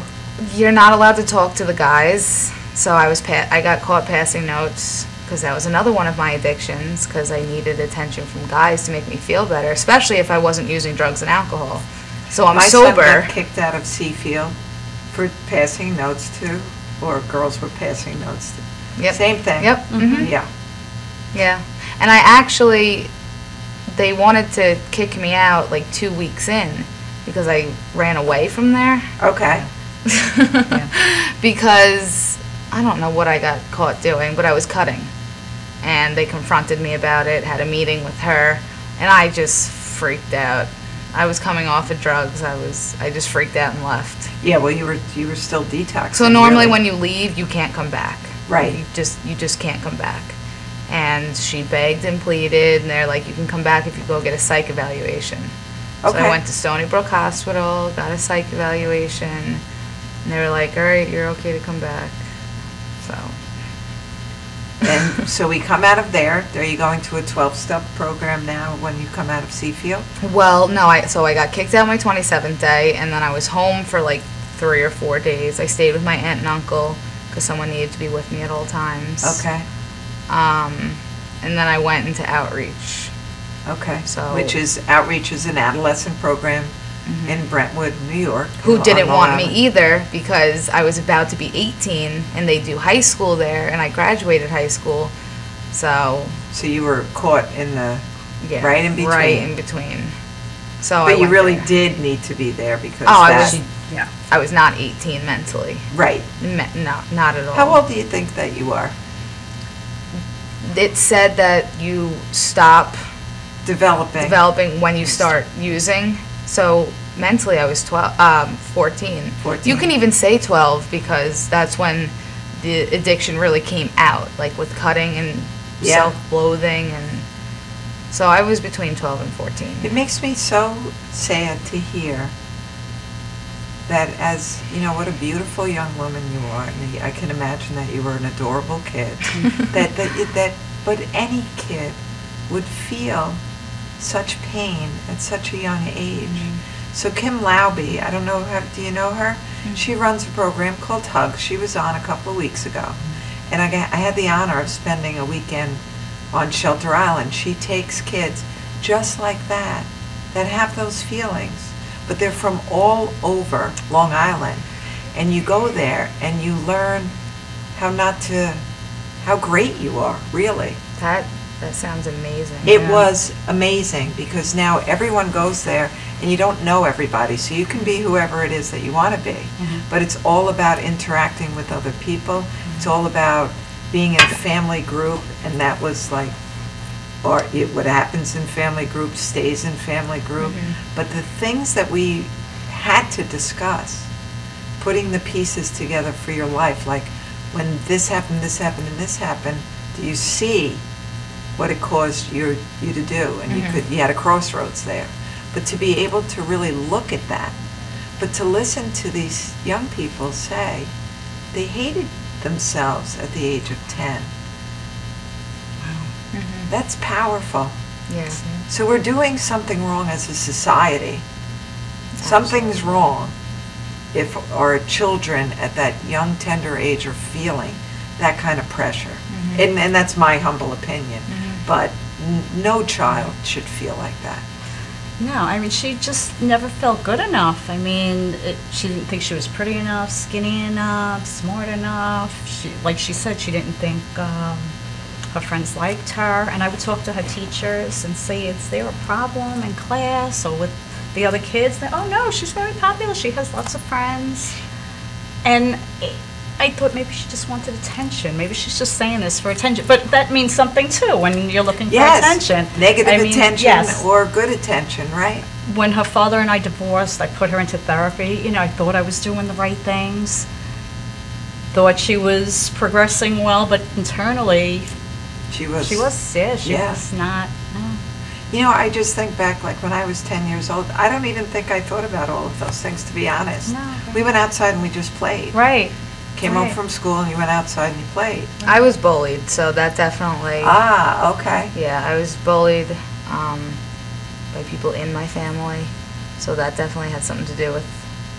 You're not allowed to talk to the guys, so I got caught passing notes, because that was another one of my addictions, because I needed attention from guys to make me feel better, especially if I wasn't using drugs and alcohol. So I'm My sober. son got kicked out of Seafield for passing notes to, or girls were passing notes to. Yep. Same thing. Yep. Mm-hmm. Yeah. Yeah. And I actually, they wanted to kick me out like 2 weeks in because I ran away from there. Okay. Because I don't know what I got caught doing, but I was cutting. And they confronted me about it, had a meeting with her, and I just freaked out. I was coming off of drugs. I just freaked out and left. Yeah, well, you were still detoxing. So normally really. when you leave, you can't come back. Right. You just can't come back. And she begged and pleaded, and they're like, you can come back if you go get a psych evaluation. So Okay. I went to Stony Brook Hospital, got a psych evaluation, and they were like, all right, you're okay to come back. So. And so we come out of there. Are you going to a 12-step program now when you come out of Seafield? Well, no, so I got kicked out my 27th day, and then I was home for like 3 or 4 days. I stayed with my aunt and uncle because someone needed to be with me at all times. Okay. And then I went into outreach. Okay. So, Which is outreach is an adolescent program in Brentwood, New York. who didn't on Long want me Island. either because I was about to be 18 and they do high school there, and I graduated high school. So you were caught in the right in between. Right in between. So But I you went really there. did need to be there because I was not 18 mentally. Right. No, not at all. How old do you think that you are? It said that you stop developing when you start using. So mentally I was 14. 14. You can even say 12 because that's when the addiction really came out, like with cutting and self-loathing, and so I was between 12 and 14. It makes me so sad to hear that, as you know, what a beautiful young woman you are, and I can imagine that you were an adorable kid. But any kid would feel such pain at such a young age. So Kim Lauby, I don't know, do you know her? She runs a program called Hug. She was on a couple of weeks ago, and I had the honor of spending a weekend on Shelter Island. She takes kids just like that have those feelings, but they're from all over Long Island, and you go there and you learn how great you are, really. That sounds amazing. It was amazing because now everyone goes there and you don't know everybody, so you can be whoever it is that you want to be. But it's all about interacting with other people. It's all about being in a family group, and that was like, what happens in family group stays in family group. But the things that we had to discuss, putting the pieces together for your life, like when this happened, and this happened, do you see what it caused you to do? And you had a crossroads there. But to be able to really look at that, but to listen to these young people say they hated themselves at the age of 10. That's powerful. Yeah. So we're doing something wrong as a society. Something's wrong if our children at that young, tender age are feeling that kind of pressure. And that's my humble opinion. But no child should feel like that. No, I mean, she just never felt good enough. I mean, she didn't think she was pretty enough, skinny enough, smart enough. Like she said, she didn't think her friends liked her. And I would talk to her teachers and say, is there a problem in class or with the other kids? Oh, no, she's very popular. She has lots of friends. And I thought maybe she just wanted attention. Maybe she's just saying this for attention. But that means something, too, when you're looking for attention. Negative attention or good attention, right? When her father and I divorced, I put her into therapy. You know, I thought I was doing the right things. Thought she was progressing well, but internally, she was sick. She was not. No. You know, I just think back, like when I was 10 years old, I don't even think I thought about all of those things, to be honest. No. We went outside and we just played. Right. Came home from school and you went outside and you played. I was bullied, so that definitely. Ah, okay. Yeah, I was bullied by people in my family, so that definitely had something to do with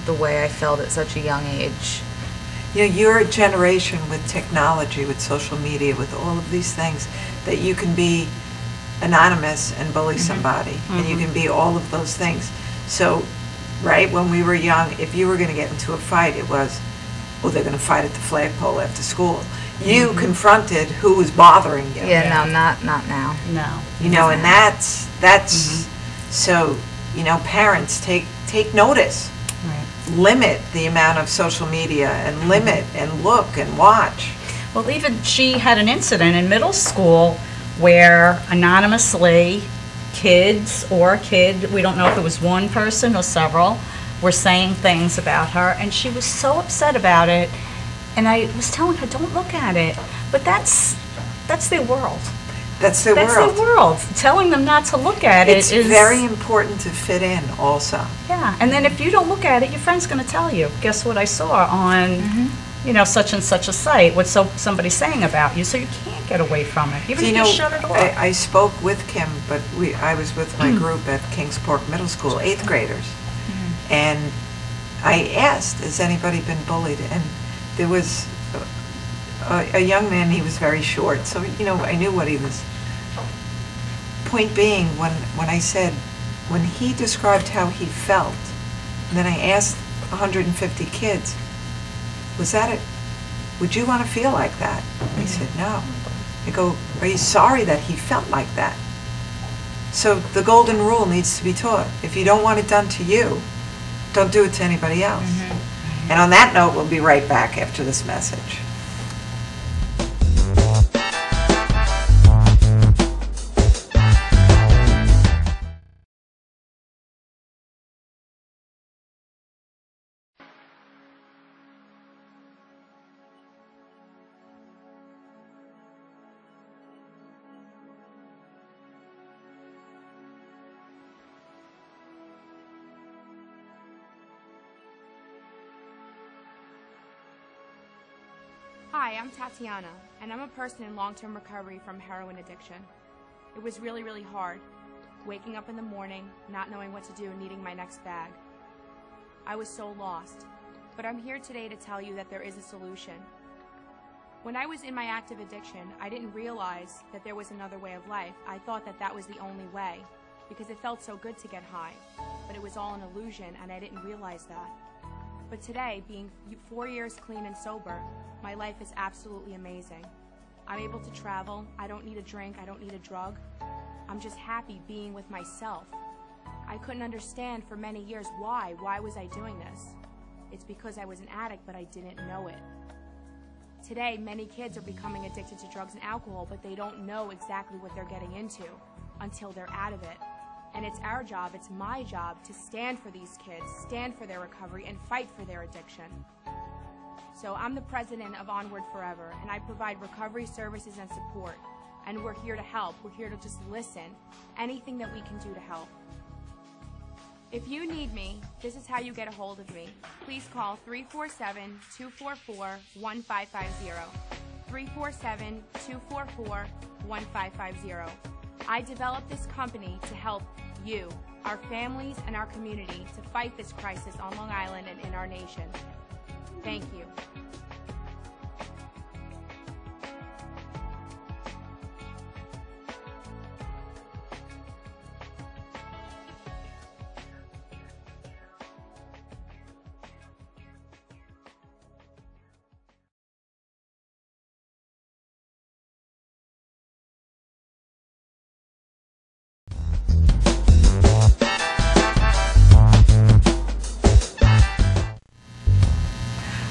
the way I felt at such a young age. You know, you're a generation with technology, with social media, with all of these things, that you can be anonymous and bully somebody, and you can be all of those things. So, right, when we were young, if you were going to get into a fight, it was, oh, they're going to fight at the flagpole after school. You confronted who was bothering you. Yeah, no, not now. No. You know, and that's so, you know, parents take notice. Right. Limit the amount of social media and limit and look and watch. Well, even she had an incident in middle school where anonymously kids or a kid, we don't know if it was one person or several, were saying things about her, and she was so upset about it. And I was telling her, don't look at it. But that's their world. That's their world. That's their world. Telling them not to look at It's it is very important to fit in also. Yeah, and then if you don't look at it, your friend's going to tell you, guess what I saw on, you know, such and such a site, what's somebody's saying about you, so you can't get away from it, even if you shut it off. I spoke with Kim, but I was with my group at Kingsport Middle School, 8th graders, and I asked, has anybody been bullied? And there was a young man, he was very short, so, you know, I knew what he was. Point being, when I said, when he described how he felt, and then I asked 150 kids, was that it? Would you want to feel like that? They said, no. I go, are you sorry that he felt like that? So the golden rule needs to be taught. If you don't want it done to you, don't do it to anybody else. And on that note, we'll be right back after this message. Hi, I'm Tatiana, and I'm a person in long-term recovery from heroin addiction. It was really, really hard, waking up in the morning, not knowing what to do, needing my next bag. I was so lost, but I'm here today to tell you that there is a solution. When I was in my active addiction, I didn't realize that there was another way of life. I thought that that was the only way, because it felt so good to get high, but it was all an illusion, and I didn't realize that. But today, being 4 years clean and sober, my life is absolutely amazing. I'm able to travel, I don't need a drink, I don't need a drug. I'm just happy being with myself. I couldn't understand for many years why was I doing this? It's because I was an addict, but I didn't know it. Today, many kids are becoming addicted to drugs and alcohol, but they don't know exactly what they're getting into until they're out of it. And it's our job, it's my job, to stand for these kids, stand for their recovery, and fight for their addiction. So I'm the president of Onward Forever, and I provide recovery services and support. And we're here to help. We're here to just listen. Anything that we can do to help. If you need me, this is how you get a hold of me. Please call 347-244-1550. 347-244-1550. I developed this company to help you, our families, and our community to fight this crisis on Long Island and in our nation. Thank you.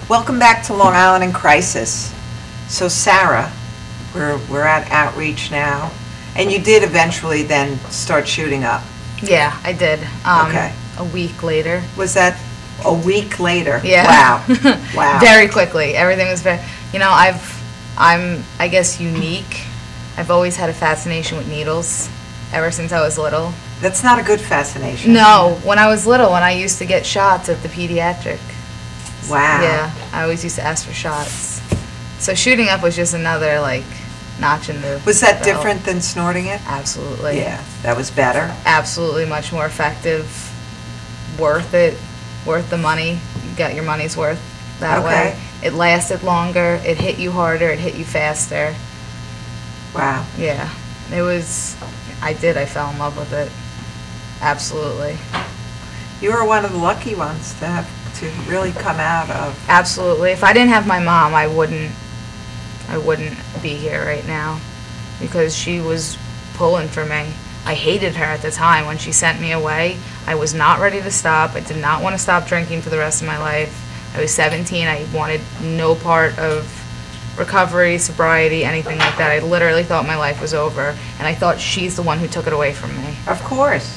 Welcome back to Long Island in Crisis. So Sarah, we're at outreach now, and you did eventually then start shooting up. Yeah, I did. Okay. A week later. Was that a week later? Yeah. Wow. Wow. Very quickly. Everything was very, you know, I'm, I guess, unique. I've always had a fascination with needles. ever since I was little. That's not a good fascination. No, when I was little, when I used to get shots at the pediatric. Wow. Yeah, I always used to ask for shots. So shooting up was just another, like, notch in the Was that belt. different than snorting it? Absolutely. Yeah, that was better. Absolutely much more effective. Worth it. Worth the money. You got your money's worth that Okay. way. It lasted longer. It hit you harder. It hit you faster. Wow. Yeah. It was, I fell in love with it. Absolutely. You were one of the lucky ones to really come out of. Absolutely. If I didn't have my mom, I wouldn't be here right now, because she was pulling for me. I hated her at the time when she sent me away. I was not ready to stop. I did not want to stop drinking for the rest of my life. I was 17. I wanted no part of recovery, sobriety, anything like that. I literally thought my life was over, and I thought she's the one who took it away from me. Of course.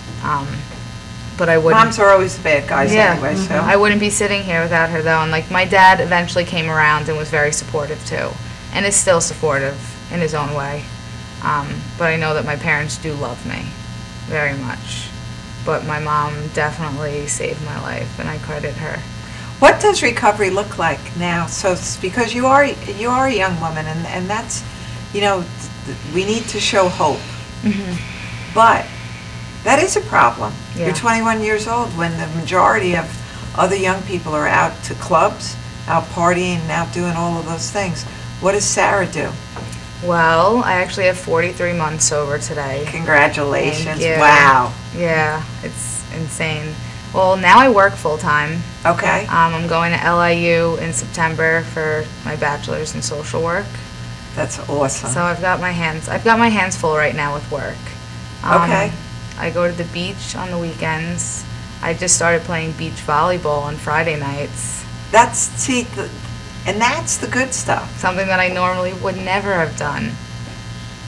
But I wouldn't. Moms are always the bad guys anyway, so. I wouldn't be sitting here without her, though. And, like, my dad eventually came around and was very supportive, too. And is still supportive in his own way. But I know that my parents do love me very much. But my mom definitely saved my life, and I credit her. What does recovery look like now? So, because you are a young woman, and that's, you know, we need to show hope. But that is a problem. Yeah. You're 21 years old when the majority of other young people are out to clubs, out partying, out doing all of those things. What does Sarah do? Well, I actually have 43 months sober today. Congratulations. Thank you. Wow. Yeah, it's insane. Well, now I work full-time. Okay. I'm going to LIU in September for my bachelor's in social work. That's awesome. So I've got my hands full right now with work. Okay. I go to the beach on the weekends. I just started playing beach volleyball on Friday nights. That's the good stuff. Something that I normally would never have done.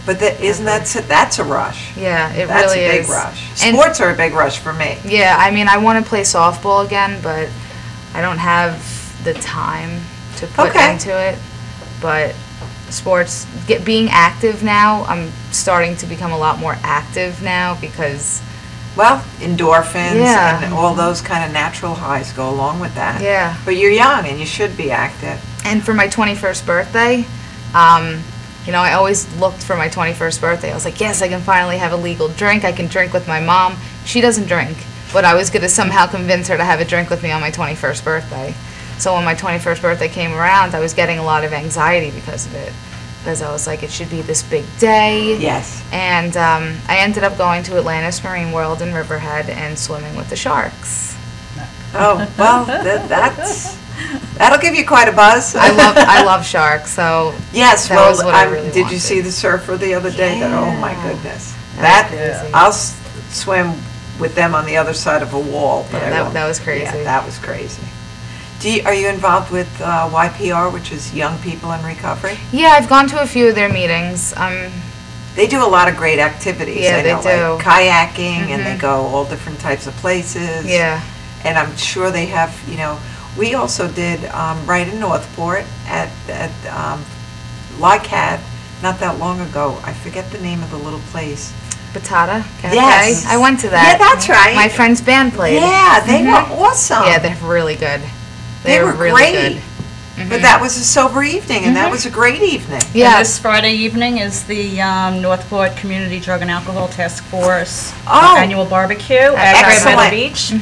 But that's a rush. Yeah, it That's really a big is. rush. And Sports are a big rush for me. yeah, I mean, I want to play softball again, but I don't have the time to put into it. But sports, being active now, I'm starting to become a lot more active now because... Well, endorphins Yeah. and all those kind of natural highs go along with that. Yeah. But you're young and you should be active. And for my 21st birthday, you know, I always looked for my 21st birthday. I was like, yes, I can finally have a legal drink. I can drink with my mom. She doesn't drink, but I was going to somehow convince her to have a drink with me on my 21st birthday. So when my 21st birthday came around, I was getting a lot of anxiety because of it. Because I was like, it should be this big day. Yes. And I ended up going to Atlantis Marine World in Riverhead and swimming with the sharks. Oh, well, that'll give you quite a buzz. I love sharks, so yes. that Well, was what I really did you wanted. see the surfer the other day? Oh my goodness, That was crazy. I'll swim with them on the other side of a wall. But Yeah, that was crazy. Yeah, that was crazy. Are you involved with YPR, which is Young People in Recovery? Yeah, I've gone to a few of their meetings. They do a lot of great activities. Yeah, I know, they do. like kayaking, and they go all different types of places. Yeah. And I'm sure they have, you know, we also did right in Northport at LICAD not that long ago. I forget the name of the little place. Batata Cafe? Yes. I went to that. Yeah, that's right. My friend's band played. Yeah, they were awesome. Yeah, they're really good. They were really great. good. But that was a sober evening, and that was a great evening. Yeah. And this Friday evening is the Northport Community Drug and Alcohol Task Force annual barbecue at Excellent. Red Beach.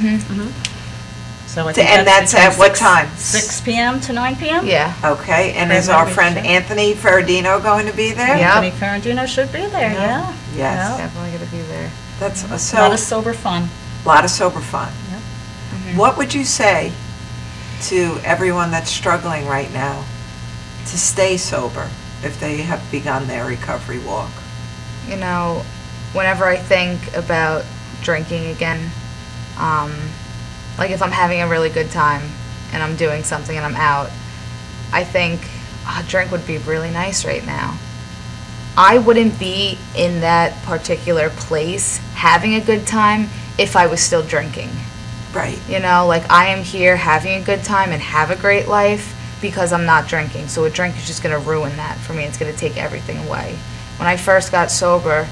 So I think And that's between at what time? 6 p.m. to 9 p.m. Yeah. Okay, and Red is our Beach, friend yeah. Anthony Ferradino going to be there? Yeah. Anthony Ferrandino should be there, yeah. Yes. Definitely going to be there. That's A lot of sober fun. lot of sober fun. What would you say to everyone that's struggling right now to stay sober if they have begun their recovery walk? You know, whenever I think about drinking again, like if I'm having a really good time and I'm doing something and I'm out, I think a drink would be really nice right now. I wouldn't be in that particular place having a good time if I was still drinking. Right. You know, like I am here having a good time and have a great life because I'm not drinking. So a drink is just going to ruin that for me. It's going to take everything away. When I first got sober,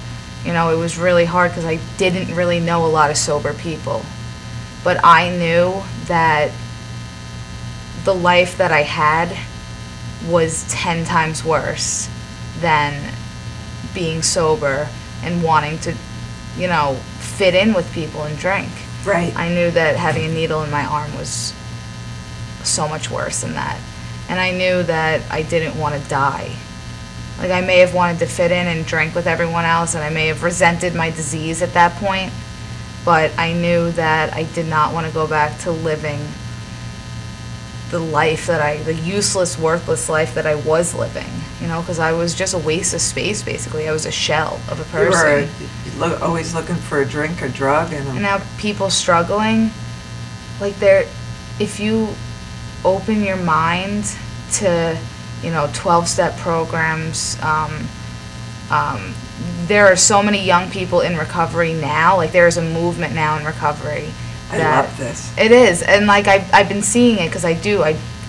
You know, it was really hard because I didn't really know a lot of sober people. But I knew that the life that I had was 10 times worse than being sober and wanting to, you know, fit in with people and drink. Right. I knew that having a needle in my arm was so much worse than that. And I knew that I didn't want to die. Like, I may have wanted to fit in and drink with everyone else, and I may have resented my disease at that point, but I knew that I did not want to go back to living the life that the useless, worthless life that I was living, you know, because I was just a waste of space, basically. I was a shell of a person. You were always looking for a drink, a drug, and now people struggling, like, if you open your mind to, you know, 12-step programs, there are so many young people in recovery now. Like, there is a movement now in recovery. I love this. It is, and like I've been seeing it because I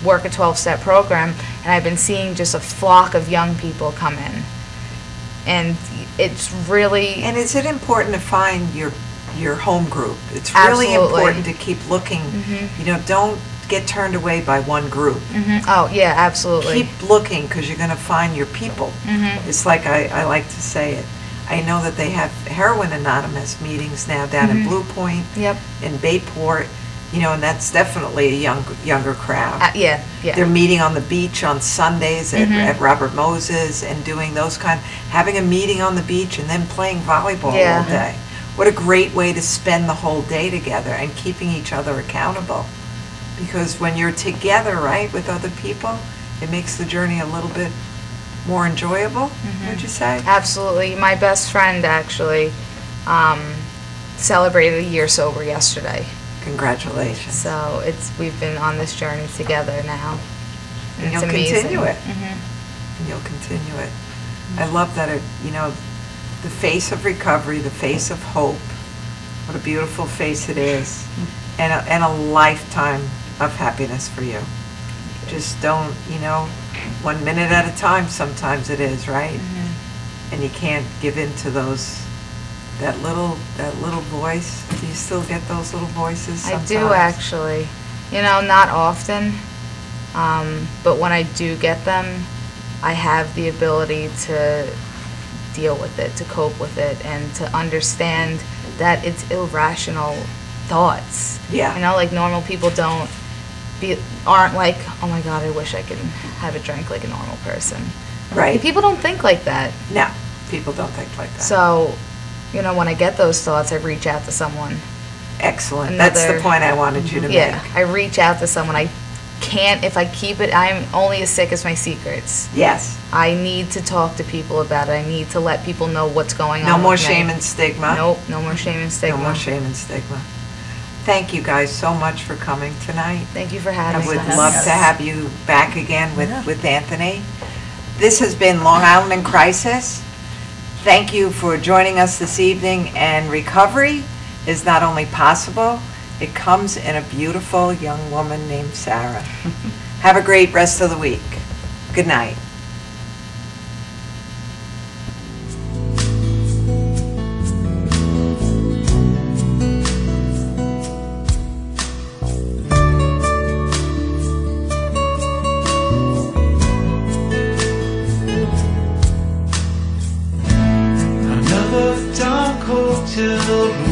work a 12-step program, and I've been seeing just a flock of young people come in, and it's really. And is it important to find your home group? It's really important to keep looking. You know, don't get turned away by one group. Oh yeah, absolutely. Keep looking, because you're going to find your people. It's like I like to say it. I know that they have Heroin Anonymous meetings now down in Blue Point, in Bayport, you know, and that's definitely a younger crowd. Yeah. They're meeting on the beach on Sundays at Robert Moses and doing those having a meeting on the beach and then playing volleyball all day. What a great way to spend the whole day together and keeping each other accountable. Because when you're together, right, with other people, it makes the journey a little bit more enjoyable, would you say? Absolutely. My best friend actually celebrated a year sober yesterday. Congratulations. So we've been on this journey together now. And you'll continue it. And you'll continue it. I love that, you know, the face of recovery, the face of hope. What a beautiful face it is. And a lifetime of happiness for you. Just don't, you know, 1 minute at a time sometimes it is, right? And you can't give in to that little voice. Do you still get those little voices sometimes? I do, actually. You know, not often, but when I do get them, I have the ability to deal with it, to cope with it, and to understand that it's irrational thoughts. Yeah. You know, like, normal people aren't like, oh my God, I wish I could have a drink like a normal person. Right. People don't think like that. No, people don't think like that. So, you know, when I get those thoughts, I reach out to someone. Excellent. That's the point I wanted you to make. Yeah, I reach out to someone. I can't, if I keep it, I'm only as sick as my secrets. Yes. I need to talk to people about it. I need to let people know what's going on. No more shame and stigma. Nope, no more shame and stigma. No more shame and stigma. Thank you guys so much for coming tonight. Thank you for having us. I would love to have you back again with Anthony. This has been Long Island in Crisis. Thank you for joining us this evening. And recovery is not only possible, it comes in a beautiful young woman named Sarah. Have a great rest of the week. Good night. Another dark hotel room.